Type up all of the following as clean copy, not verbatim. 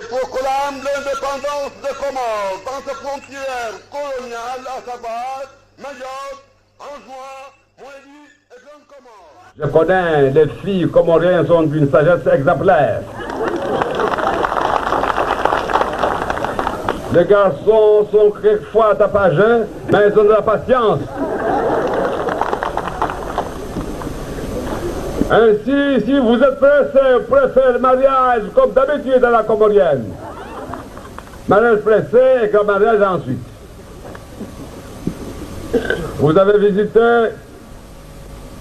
proclame l'indépendance des Comores dans ses frontières coloniales, à savoir Mayotte, Anjouan, Moélie et Grande Comore. Je connais les filles comoriennes sont d'une sagesse exemplaire. Les garçons sont quelquefois tapageux, mais ils ont de la patience. Ainsi, si vous êtes pressé, préférez le mariage comme d'habitude à la comorienne. Mariage pressé et grand mariage ensuite. Vous avez visité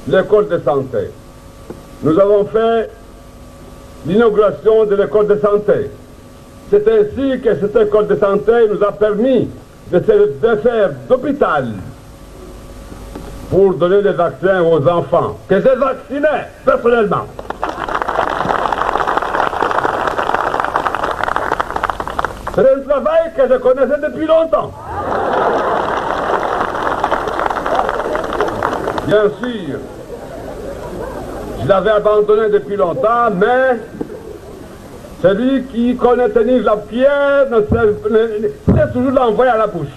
l'école de santé. Nous avons fait l'inauguration de l'école de santé. C'est ainsi que cette école de santé nous a permis de faire d'hôpital pour donner des vaccins aux enfants, que j'ai vaccinés personnellement. C'est un travail que je connaissais depuis longtemps. Bien sûr, je l'avais abandonné depuis longtemps, mais celui qui connaît tenir la pierre sait toujours l'envoyer à la bouche.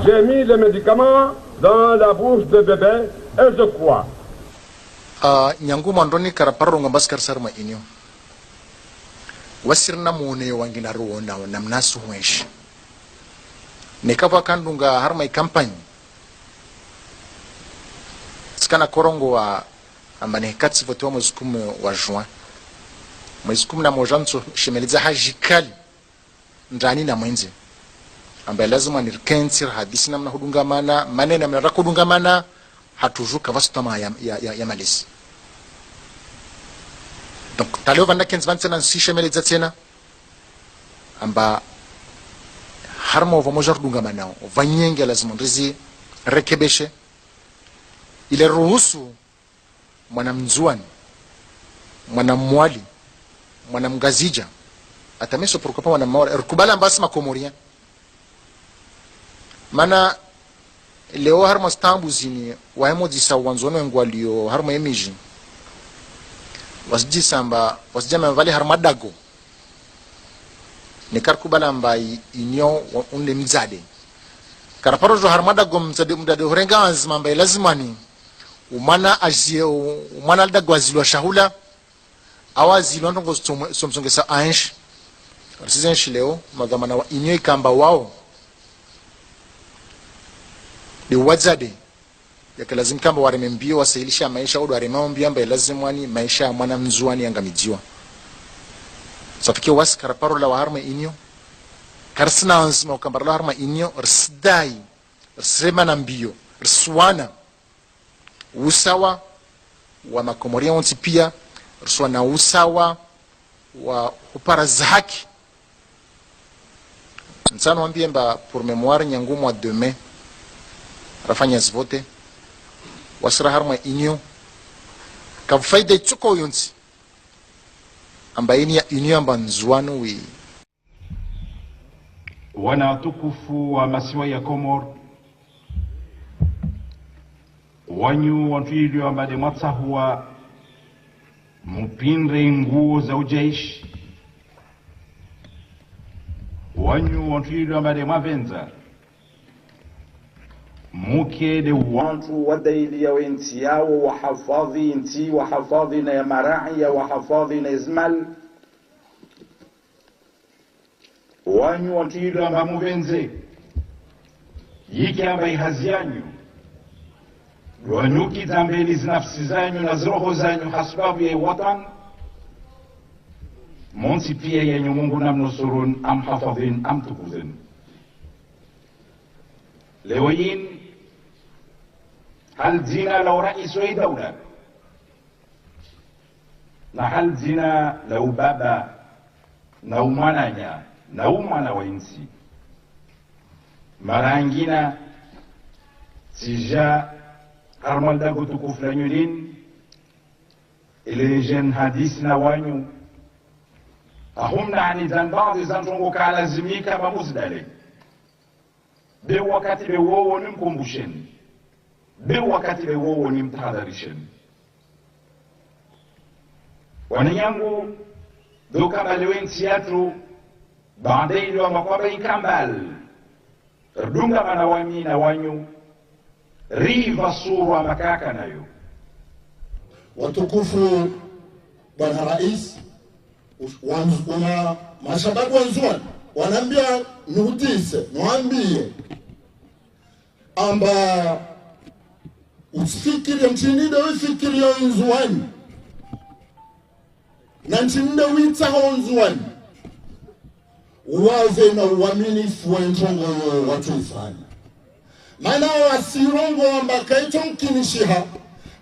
J'ai mis les médicaments dans la bouche de bébé et je crois. Nyangu mandoni karaparro ngabaskar sarma inyo. Wasirna mone wangina ruona namnasu mwesh. Nekava kandunga harma campagne. Skana korongo wa ambane katsi voto mwezi 10 wa juin. Mwezi 10 na mojanso shemeliza hajikali ndani na mwenzi. Ambaye lazima nirkensir hadisi namna hudungamana maneno namna rakudungamana hatujuka vastama ya malisi. Donc taleo vanda kens vansena si shemeliza tena amba harmo vamojar dungamana vanyenge lazima ndizi rekebeshe ile ruhusu mwanamzuani mwanamwali mwanamgazija atameso prokopa mwanamwali rukubala mbasi makomoria mana leo harmo stambu zini wahemo disa wanzono ngwalio harmo emiji wasjisa amba wasjama vale harmadago ne karkubala mbai inyo unle mzade karaparojo harmadago mzade horenga azma mbai lazimani umana azie umana dagwazilwa shahula awazilwa ndongo somsongesa ansh arsizenshi leo magamana wa inyo ikamba wao de wazade yakalazim kamba waremembio wasailisha maisha odo waremambio ambaye lazimwani maisha mwana mzuani angamijiwa safike was karaparo la harma inyo karsna ansma ukambara la harma inyo rsdai rsema mbio rswana usawa wa makomoria wonti pia rswana usawa wa upara zaki nsano ambie mba pour mémoire nyangu mois de mai rafanya zvote wasra harma inyo ka faida tsuko yonsi ambaini ya inyo amba nzuano wi wana tukufu wa masiwa ya Komor wanyu wantuilio ambade mwatsahuwa mupinre nguo za ujaishi wanyu wantuilio ambade mwavenza muke de wantu wadaili ya wenti yao wahafadhi inti wahafadhi na ya marai ya wahafadhi na izmal wanyu wantuilio amba muvenze yiki amba ihazi yanyu wanyuki zambeli zinafsi zanyu na zroho zanyu hasbabu ya watan monsi pia yenye Mungu namnusurun am hafadhin am tukuzin leo yin hal zina lau rais wa dawla na hal zina lau baba na umananya na umana wa insi marangina sija harmal dago tukuf la nyulin ile jen hadis na wanyu ahum nani zan baadhi zantongo kalazimika mamuzdale be wakati be wowo nimkumbusheni be wakati be wowo nimtahadharisheni wanyangu doka balewen siatu bande ilo makwaba inkambal rdunga manawami na wanyu riva surwa makaka nayo. Watukufu Bwana Rais, wana mashababu wanzuani wanaambia nihutise niwaambie amba usifikirie mchinide wifikirie nzuani na mchinide witaho nzuani uwaze na uaminifu wa ntongo watu ifanya maana wasirongo amba kaito mkinishiha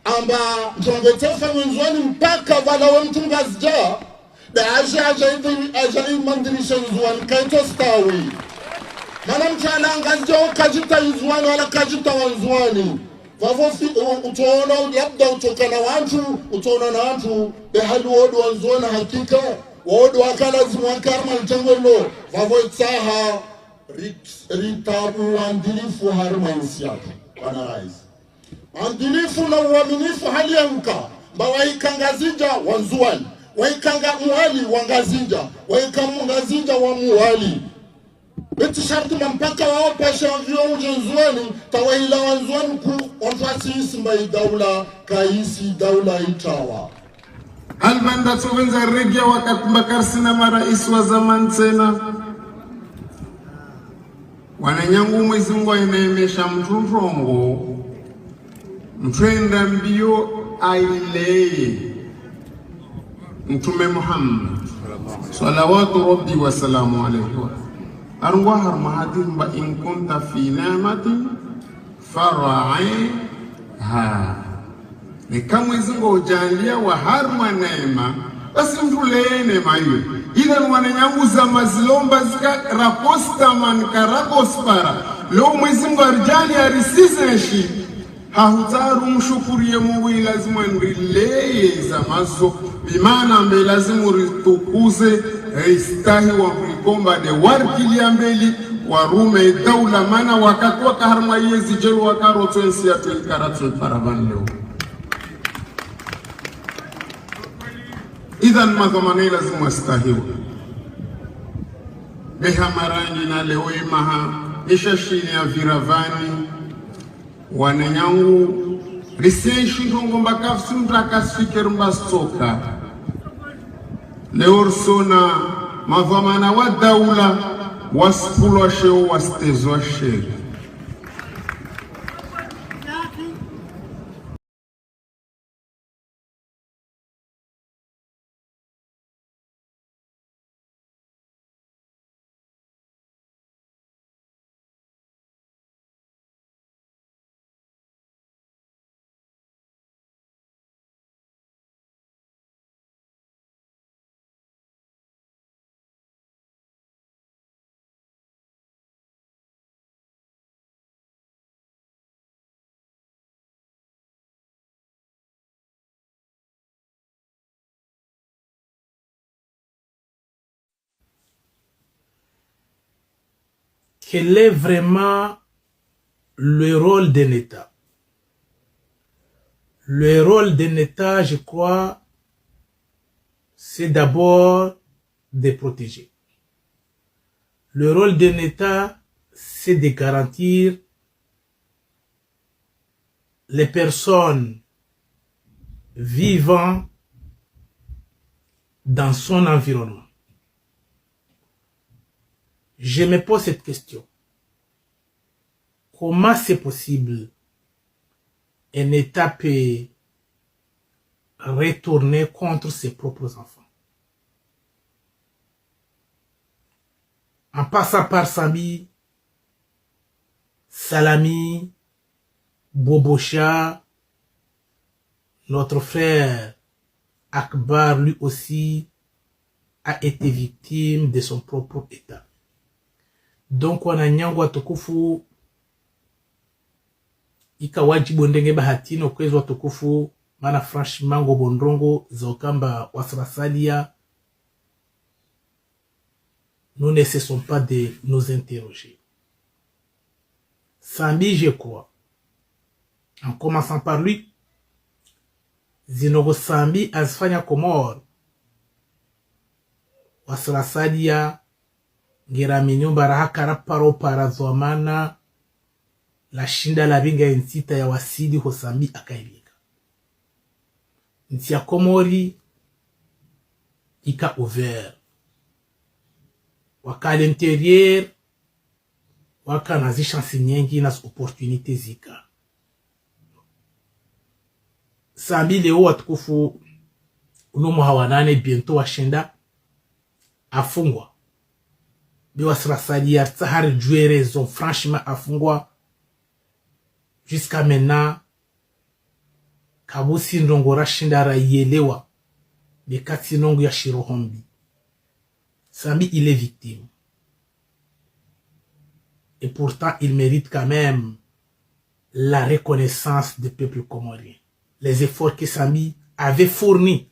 amba ntongo tefa nzuani mpaka vala wa mtungazja da aja mandirisha nzuani kaito stawi mana mchana ngazja ukajita nzuani wala kajita wanzuani vavo utaona labda utokana watu utaona na watu behali wodu wanzuani hakika wodu wakalazimu wakarma mtengolo vavo itaha ritabu wandilifu harma insiatu Bwana Rais wandilifu na uaminifu hali ya mka mba waikangazija wanzuani waikanga muhali wangazinja waikangazija wa muhali beti sharti mpaka wao pasha vyo ujenzuani tawahila wanzuani ku onfasi isimba daula kaisi daula itawa Albanda tuwenza regia wakakumbakarsina marais wa zaman tena wananyangu Mwenyezi Mungu ainaemesha mtunrongo mtwenda mbio aileye Mtume Muhammad salawatu rabbi wa salamu alayhi wa arwa harma hadin ba in kunta fi ni'matin fara'iha ni kama Mwenyezi Mungu ujalia wa harma neema basi mtuleye neema hiyo ila wananyangu za mazilomba zika raposta man karapospara leo Mwenyezi Mungu arjali arisizeshi hahutaru mshukurie Mungu lazima nrileye za mazo bimana ambe lazima ritukuze istahi wa mlikomba de warkili ambeli warume daula mana wakatwa kaharma yezi jelu wakaroto ensi ya tuikaratu paravan leo idhan madhamani lazima istahiwa beha marangi na leo imaha ishashini ya viravani wananyangu risenshi ndongo mbakafsi mtakasifikir mbastoka leo sona madhamana wa daula waspulwa sheo wastezwa sheri Quel est vraiment le rôle d'un État? Le rôle d'un État, je crois, c'est d'abord de protéger. Le rôle d'un État, c'est de garantir les personnes vivant dans son environnement. Je me pose cette question. Comment c'est possible un État peut retourner contre ses propres enfants? En passant par Sami, Salami, Bobocha, notre frère Akbar, lui aussi, a été victime de son propre État. Donc wananyangu watukufu ikawajibu ndenge bahatino kwezo watukufu mana franchement ngo bondrongo zaokamba wasrasalia. Nous ne cessons pas de nous interroger. Sambi, je crois, en commençant par lui, Zinogo Sambi azfanya Komor wasrasadia ngera minyumba rahakara paro para zwamana la shinda la binga ensita ya wasidi hosambi akaibika nti ya Komori ika ouvert waka l'interieur waka nazi chance nyingi nas opportunité zika sambi leo watukufu unomo hawanane bientôt washinda afungwa biwa srasadia tsahari jouer raison franchement afungwa jusqu'à maintenant kabusi ndongora shinda rayelewa bekati nongo ya Shirohombi sambi il est victime et pourtant il mérite quand même la reconnaissance du peuple comorien, les efforts que Sambi avait fournis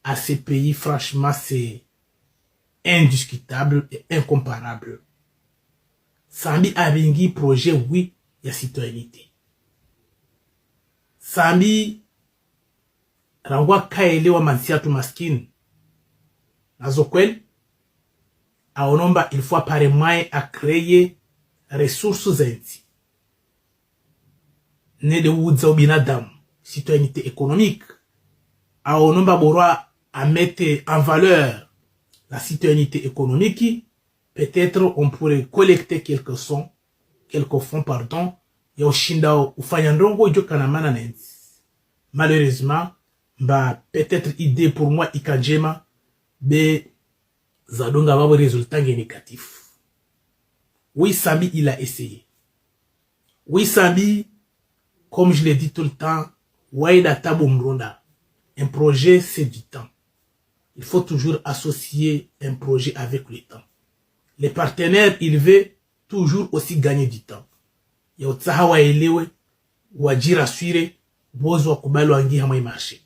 à ce pays. Franchement, c'est indiscutable et incomparable. Sambi avait un projet, oui, il y a citoyenneté. Sambi rangwa kaelewa mansiatu maskini nazokweli aonomba il faut apparemment à créer ressources zinti ne de wudza binadamu citoyenneté économique aonomba borwa à mettre en valeur la citoyenneté économique. Peut-être on pourrait collecter quelques fonds ya ushinda ufanya ndongo ijo kanamana nenzi. Malheureusement peut-être idée pour moi ikajema be zadonga babo résultat négatif. Oui, Sambi il a essayé. Oui, Sambi, comme je l'ai dit tout le temps, Waïda Tabo Mronda, un projet c'est du temps. Il faut toujours associer un projet avec le temps. Les partenaires, ils veulent toujours aussi gagner du temps. Ya utsaha waelewe, wajira suire, bozo wakubali wangi hamai marché.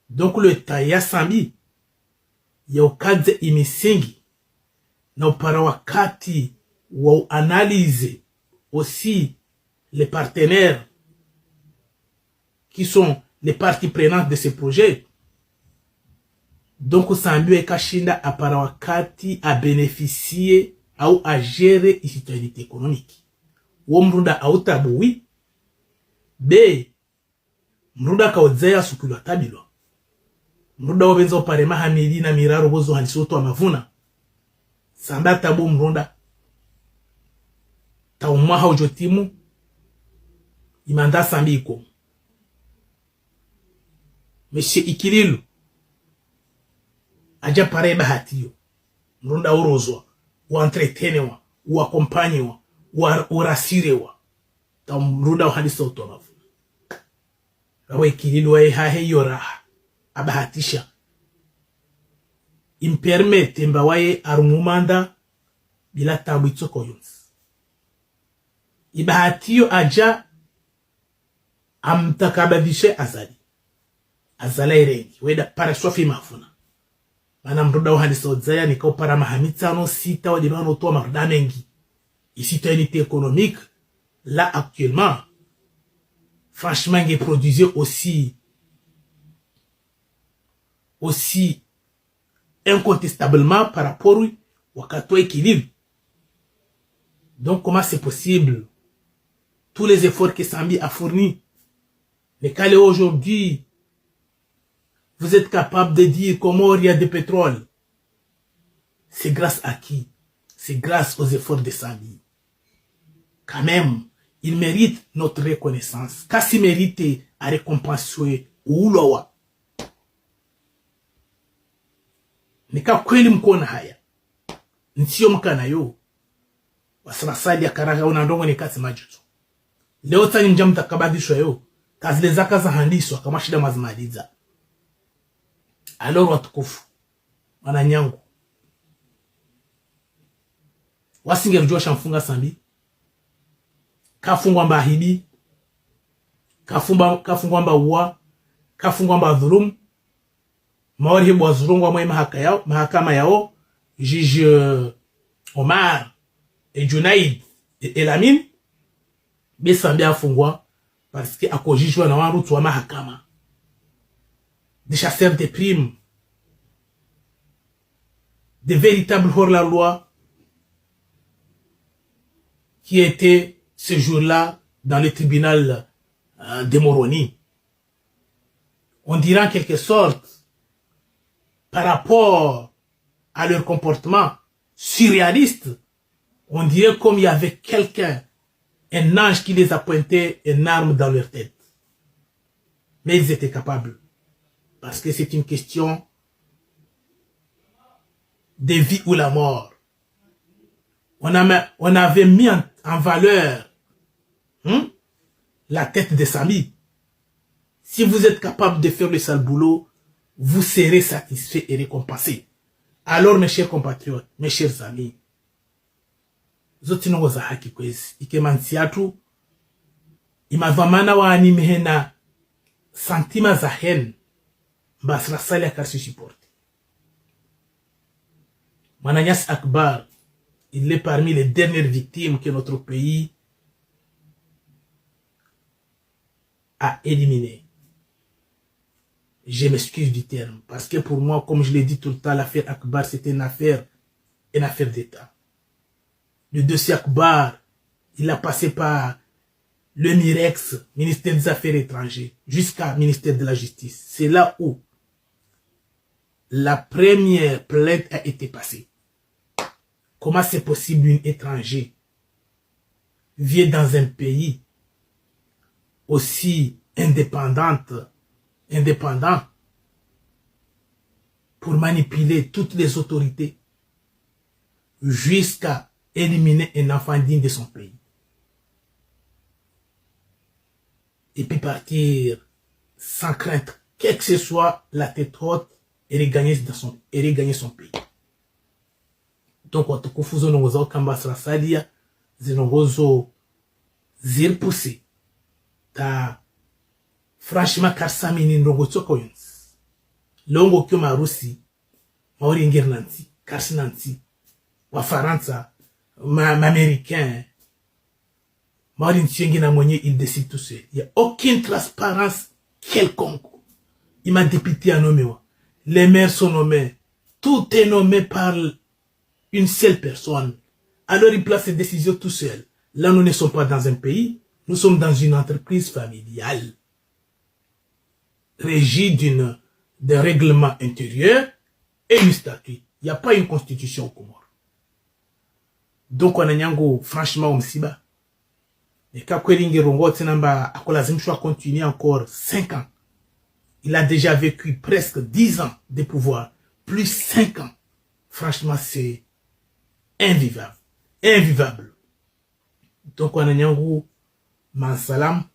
Donc le temps ya Sambi, ya ukadze imisingi, na upara wakati wa analyser aussi les partenaires qui sont les parties prenantes de ce projet. Donc Sambi ekashinda apara wakati a bénéficier ou à gérer une citoyenneté économique. Ou mrunda autabu oui, B mrunda kaodzea sukulu tabilwa. Mrunda wabenzo parema hamili na miraro bozo hanisoto wa mavuna. Samba tabu mrunda taumwa haujotimu imanda Sambi iko. Meshe ikililu aja pare bahatiyo. Mrunda urozwa, uantretenewa, uakompanyewa, urasirewa. Mrunda uhanisoto wa mavuna. Rawa ikililu wa hahe yoraha. Abahatisha. Impermete mbawaye arumumanda bila tabu itsoko yonsi. Ibahatiyo aja amtakabadishe azali. Azala irengi. Weda para sofi mafuna. Mana mruda uhalisa odzaya nikao para mahamitano sita wadibano toa maruda mengi. Citoyenneté économique, là actuellement, franchement, il produisait aussi incontestablement par rapport au cateau équilibre. Donc comment c'est possible? Tous les efforts que Sambi a fournis, mais quand aujourd'hui, vous êtes capable de dire comment il y a du pétrole, c'est grâce à qui? C'est grâce aux efforts de Sambi. Quand même, il mérite notre reconnaissance. Kasi mérite à récompenser ulowa. Nika kweli mkona haya. Ntiyo mkana yo. Wasrasadi ya karaga unandongo ni kasi majuto. Leo tani mjamta kabadishwa yo. Kazi lezaka za handiswa kama shida mazimaliza. Alors watukufu. Wananyangu. Wasinge rujua shamfunga Sambi. Kafungwa mba hidi. Kafungwa mba uwa. Kafungwa mba dhulum. Maori hibu wa zurungwa mwe mahakama yao. Juge Omar et Junaid et Elamine. Be Sambi afungwa. Parce que ako jijwa na warutu wa mahakama. Des chasseurs de primes. des véritables hors-la-loi qui étaient ce jour-là dans le tribunal de Moroni. On dirait en quelque sorte, par rapport à leur comportement surréaliste, on dirait comme il y avait quelqu'un, un ange qui les a pointé une arme dans leur tête. Mais ils étaient capables. Parce que c'est une question de vie ou la mort. On avait mis en valeur la tête de Samy. Si vous êtes capable de faire le sale boulot, vous serez satisfait et récompensé. Alors, mes chers compatriotes, mes chers amis, zote nongo za haki kwezi ike mansiatu imavamana wa animehena santima za hen mbasra sali akarsi supporte. Mananyas Akbar, il est parmi les dernières victimes que notre pays a éliminées. Je m'excuse du terme, parce que pour moi, comme je l'ai dit tout le temps, l'affaire Akbar, c'était une affaire d'État. Le dossier Akbar, il a passé par le MIREX, ministère des Affaires étrangères, jusqu'à ministère de la Justice. C'est là où la première plainte a été passée. Comment c'est possible qu'une étranger vient dans un pays aussi indépendant pour manipuler toutes les autorités jusqu'à éliminer un enfant digne de son pays. Et puis partir sans crainte, quel que ce soit la tête haute, et regagner son pays. Donc, on te confuse nos kambasra sadia, zinongozo zirpoussé. Ta franchement karsamini ndongozo koyons. Longo kyo marusi, maori ngernanti, karsinanti, wa Faransa, américain, maori ntiengi na mwenye, il décide tout seul. Il n'y a aucune transparence quelconque. Il m'a député à nommer. Les maires sont nommés. Tout est nommé par une seule personne. Alors il place ses décisions tout seul. Là, nous ne sommes pas dans un pays. Nous sommes dans une entreprise familiale. Régie d'un règlement intérieur et une statut. Il n'y a pas une constitution au Comore. Donc, on a nyango, franchement, on s'y bat. Et quand Kweringe Rongo Tsenamba a continué encore 5 ans. Il a déjà vécu presque 10 ans de pouvoir, plus 5 ans. Franchement, c'est invivable. Invivable. Donc, on a nyango, Mansalam,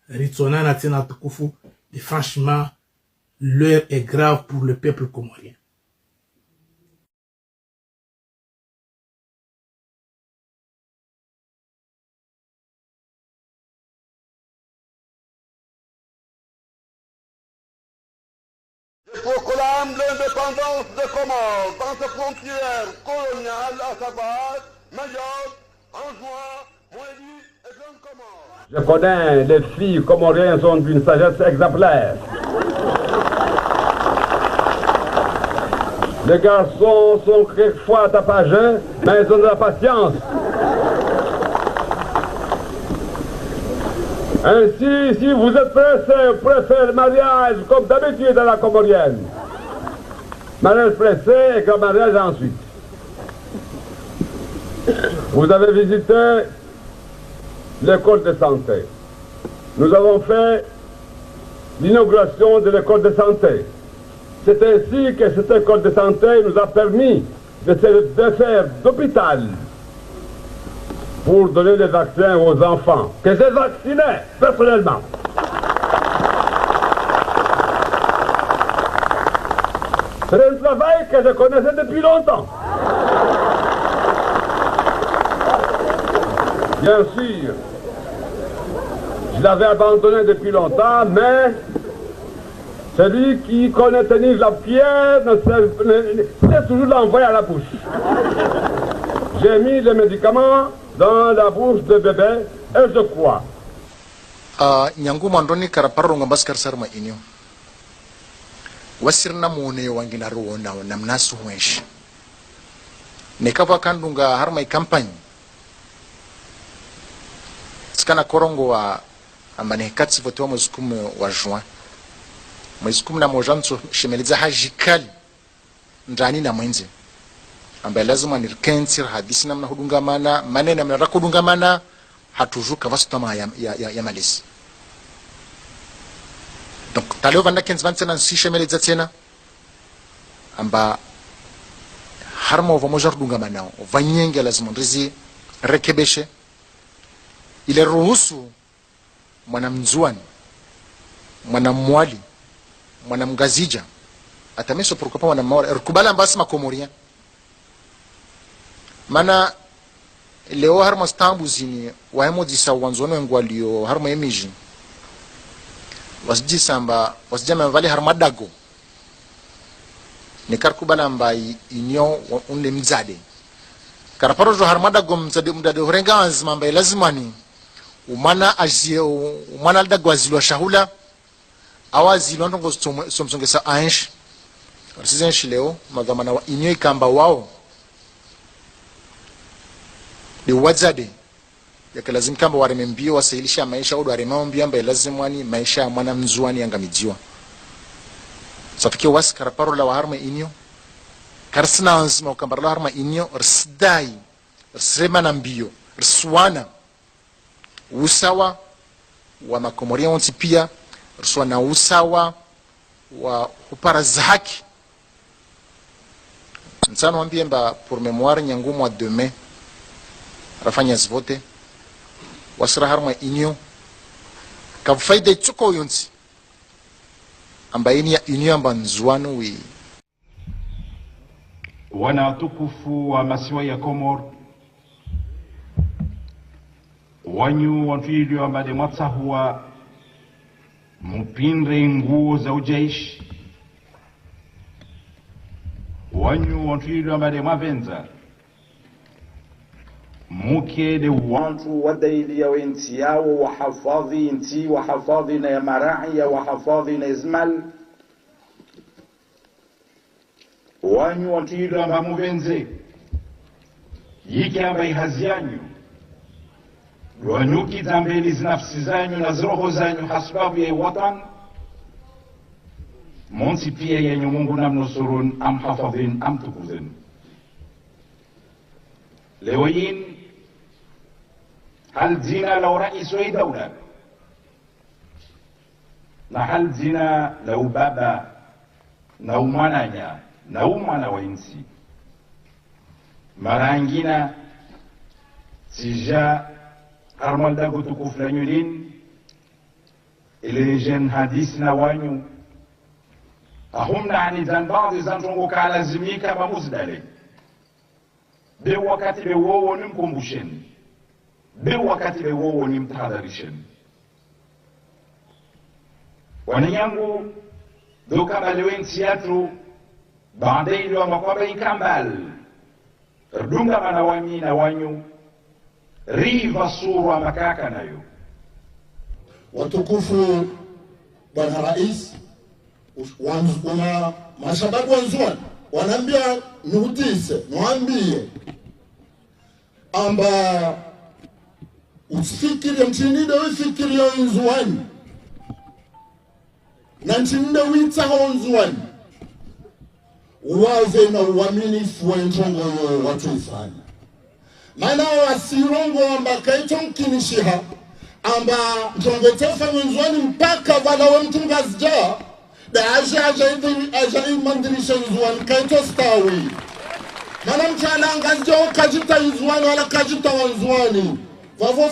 Ritsona Natina Tukufu, et franchement, l'heure est grave pour le peuple comorien. Je proclame l'indépendance des Comores dans ses frontières coloniales, à savoir Mayotte, Anjouan, Moélie et Grande Comore. Je connais, les filles comoriennes sont d'une sagesse exemplaire. Les garçons sont quelquefois tapageux, mais ils ont de la patience. Ainsi, si vous êtes pressé, préférez le mariage comme d'habitude à la comorienne. Mariage pressé et grand mariage ensuite. Vous avez visité l'école de santé. Nous avons fait l'inauguration de l'école de santé. C'est ainsi que cette école de santé nous a permis de faire d'hôpital pour donner des vaccins aux enfants, que j'ai vaccinés personnellement. C'est un travail que je connaissais depuis longtemps. Bien sûr, je l'avais abandonné depuis longtemps, mais celui qui connaît tenir la pierre c'est toujours l'envoyer à la bouche. J'ai mis les médicaments dans la bouche de bébé et je crois. Nyangu mandoni karaparro ngambas karsar ma inyo. Wasirna mone wangina ruona namnasu wensh. nekava kandunga harma ikampani sikana korongo wa ambane katsi vote wa mwezi 10 wa juin mwezi 11 mtu shemeleza hajikali ndani na mwenzi ambaye lazima nirkensir hadisi namna hudungamana maneno namna kudungamana hatujuka vastama ya malisi. Donc taleo vanda kenz vantena si shemeleza tena amba harma wa moja hudungamana vanyenge lazima ndizi rekebeshe ile ruhusu mwanamzuani mwanamwali mwanamgazija atameso pourquoi wana mawara rukubala mbasi makomoria mana leo harma stambu zini waemo disa wanzono ngwalio harma emiji wasji samba wasjama vale harma dago ne karkubala mbai inyo unle mzade karaparo jo harma dago mzade horenga azma mbai lazimani umana azie umana dago azilwa shahula awazi londongo somsongesa ange Arsizenshi leo magamana wa inyo ikamba wao ni wazade yake lazim kamba waremembio wasailisha maisha odo waremambio ambaye lazim wani maisha ya mwana mzuani yangamijiwa safiki wasi karaparo la waharma inyo karsina wanzima ukambara la waharma inyo rsidai rsrema na mbio rswana usawa wa makomoria wanti pia rswana usawa wa upara zaki nsano wambie mba pour mémoire nyangumu wa demain rafanya zvote wasira harma inyo kafaida chuko yonsi ambaini ya inyo amba nzuanu wi wana tukufu wa masiwa ya Komor wanyu wanfili wa made matsahuwa mpinre nguo za ujaishi wanyu wanfili wa made mavenza muke de wantu wadaili ya wenti yao wahafadhi inti wahafadhi na ya marahi ya wahafadhi na izmal wanyu wanfili wa mamuvenze yiki amba ihazianyu wanyuki zambeli zinafsi zanyu na zroho zanyu hasbabu ya watan monsi pia yenyu Mungu namnusurun am hafadhin am tukuzin lewayin hal zina law raisu ay dawla na hal zina law baba na umananya na umana wa insi marangina sija armal dago tukufu la nyulin ile jen hadis na wanyu ahumna ani zan baadhi zantongo kalazimika mamuzdale be wakati be wowo nimkumbusheni be wakati be wowo nimtahadharisheni wanyangu doka balewen siatu baadaye ilo makwaba ikambal dunga manawami na wanyu riva surwa makaka nayo watukufu bwana rais wana mashababu wanzuani wanaambia nuhutise nuambie amba usifikiri mchinide ufikiri ya nzuani na mchinide witaho nzuani uwaze na uaminifu wa njongo watu ifanya maana wasirongo amba kaito mkinishiha amba njongetefa nzuani mpaka wala wa mtungazja da aja imandirisha nzuani kaito stawi mana mchana ngazja ukajita nzuani wala kajita wanzuani vavo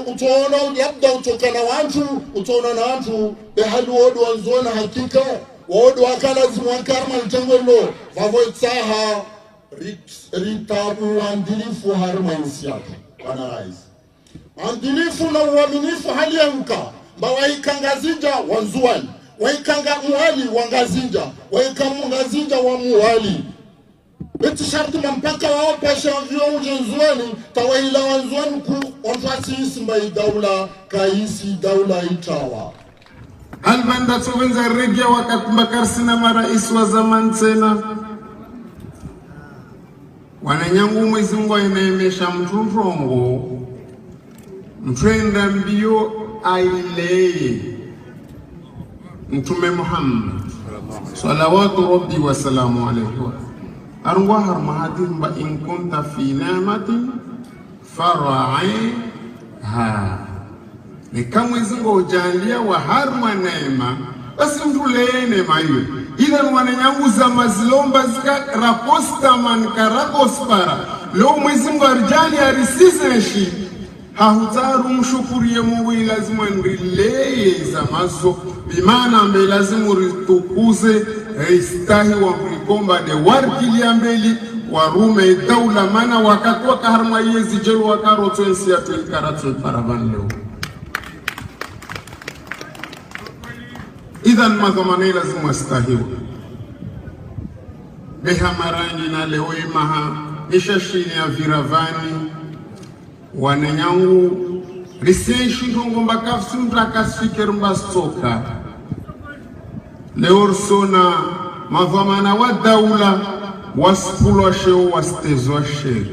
utaona labda utokana watu utaona na watu behali wodu wanzuani hakika wodu wakala zimwakarma mtengolo vavo itsaha ritabu wandilifu harma insiaki wana rais wandilifu na uaminifu hali ya mka mba waikangazija wanzuani waikanga muwali wangazija waikangazija wa muwali beti sharti mpaka wao pesha vyo ujenzuani tawaila wanzuani ku onfasi isimba daula kaisi daula itawa albanda sovenza regia wakati Bakar Sina marais wa zaman tena wananyangu Mwenyezi Mungu anemesha mturongo mtwenda mbio aileye Mtume Muhammad salawatu rabbi wa salamu alayhi arwa har mahadir ba in kunta fi ni'matin fara'iha ni kama Mwenyezi Mungu ujalia wa harma neema basi mtuleye neema hiyo idhan wananyanguza mazilomba zika raposta man karakospara leo Mwenyezi Mungu arjali arisizeshi hahutaru mshukurie Mungu lazima ndileye za mazo bimana ambe lazima ritukuze istahi wa mlikomba de warkili ambeli warume daula mana wakatwa kaharma yezi jelu wakaroto ensi ya tuikaratu paravan leo idhan madhamane lazima stahiwa beha marangi na leo imaha ishashini ya viravani wananyangu risenshi ntongo mbakafsi mtakasiker mbastoka leo sona madhamana wa daula waspulwa sheo wastezwa sheo